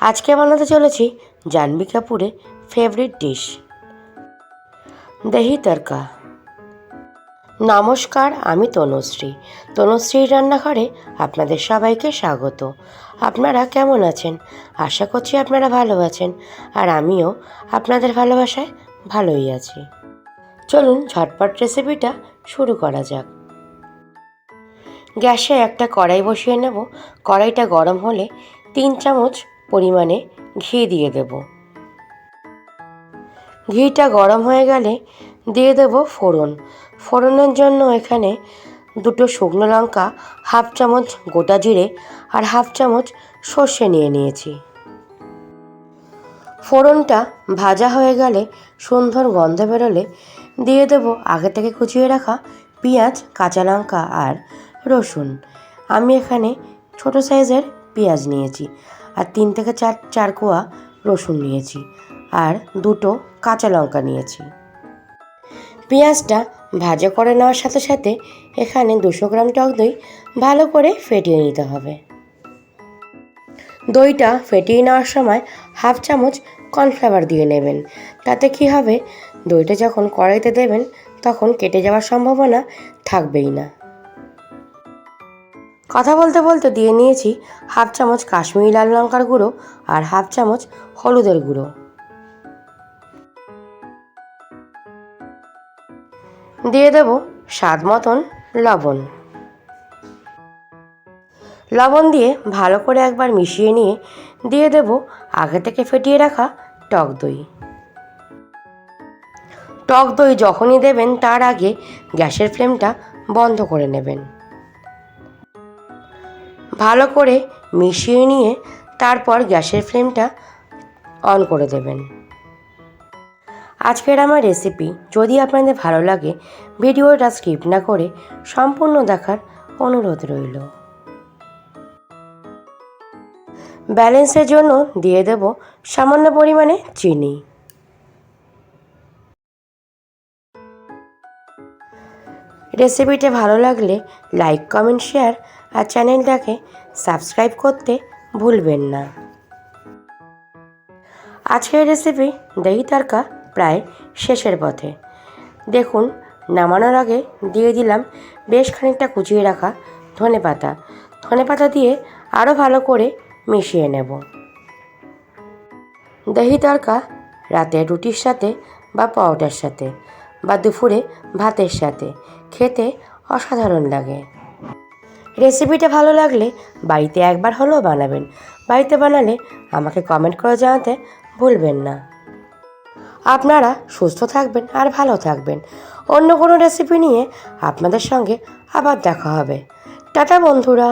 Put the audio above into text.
আজকে বানাতে চলেছি জাহ্নবী কাপুরের ফেভারিট ডিশ দহি তড়কা। নমস্কার, আমি তনুশ্রীর রান্নাঘরে আপনাদের সবাইকে স্বাগত। আপনারা কেমন আছেন? আশা করছি আপনারা ভালো আছেন, আর আমিও আপনাদের ভালোবাসায় ভালোই আছি। চলুন ঝটপট রেসিপিটা শুরু করা যাক। গ্যাসে একটা কড়াই বসিয়ে নেব। কড়াইটা গরম হলে 3 চামচ পরিমাণে ঘি দিয়ে দেব। ঘিটা গরম হয়ে গেলে দিয়ে দেব ফোড়ন। ফোড়নের জন্য এখানে 2 শুকনো লঙ্কা, হাফ চামচ গোটা জিরে আর হাফ চামচ সর্ষে নিয়েছি। ফোড়নটা ভাজা হয়ে গেলে সুন্দর গন্ধ বেরোলে দিয়ে দেব আগে থেকে কুচিয়ে রাখা পেঁয়াজ, কাঁচা লঙ্কা আর রসুন। আমি এখানে ছোট সাইজের পেঁয়াজ নিয়েছি আর 3 থেকে 4 কোয়া রসুন নিয়েছি আর 2 কাঁচা লঙ্কা নিয়েছি। পেঁয়াজটা ভাজা করে নেওয়ার সাথে সাথে এখানে 200 গ্রাম টক দই ভালো করে ফেটিয়ে নিতে হবে। দইটা ফেটিয়ে নেওয়ার সময় হাফ চামচ কর্নফ্লাওয়ার দিয়ে নেবেন। তাতে কি হবে, দইটা যখন কড়াইতে দেবেন তখন কেটে যাওয়ার সম্ভাবনা থাকবেই না। কথা বলতে বলতে দিয়ে নিয়েছি হাফ চামচ কাশ্মীরি লাল লঙ্কার গুঁড়ো আর হাফ চামচ হলুদের গুঁড়ো। দিয়ে দেব স্বাদ মতন লবণ। লবণ দিয়ে ভালো করে একবার মিশিয়ে নিয়ে দিয়ে দেব আগে থেকে ফেটিয়ে রাখা টক দই। টক দই যখনই দেবেন তার আগে গ্যাসের ফ্লেমটা বন্ধ করে নেবেন। ভালো করে মিশিয়ে নিয়ে তারপর গ্যাসের ফ্লেমটা অন করে দেবেন। আজকের আমার রেসিপি যদি আপনাদের ভালো লাগে, ভিডিওটা স্কিপ না করে সম্পূর্ণ দেখার অনুরোধ রইল। ব্যালেন্সের জন্য দিয়ে দেব সামান্য পরিমাণে চিনি। রেসিপিটা ভালো লাগলে লাইক, কমেন্ট, শেয়ার আর চ্যানেলটাকে সাবস্ক্রাইব করতে ভুলবেন না। আজকের রেসিপি দহি তড়কা প্রায় শেষের পথে। দেখুন, নামানোর আগে দিয়ে দিলাম বেশ খানিকটা কুচিয়ে রাখা ধনেপাতা দিয়ে আরও ভালো করে মিশিয়ে নেব। দহি তড়কা রাতে রুটির সাথে বা পরোটার সাথে বা দুপুরে ভাতের সাথে খেতে অসাধারণ লাগে। রেসিপিটা ভালো লাগলে বাড়িতে একবার হলেও বানাবেন। বাড়িতে বানালে আমাকে কমেন্ট করে জানাতে ভুলবেন না। আপনারা সুস্থ থাকবেন আর ভালো থাকবেন। অন্য কোনো রেসিপি নিয়ে আপনাদের সঙ্গে আবার দেখা হবে। টাটা বন্ধুরা।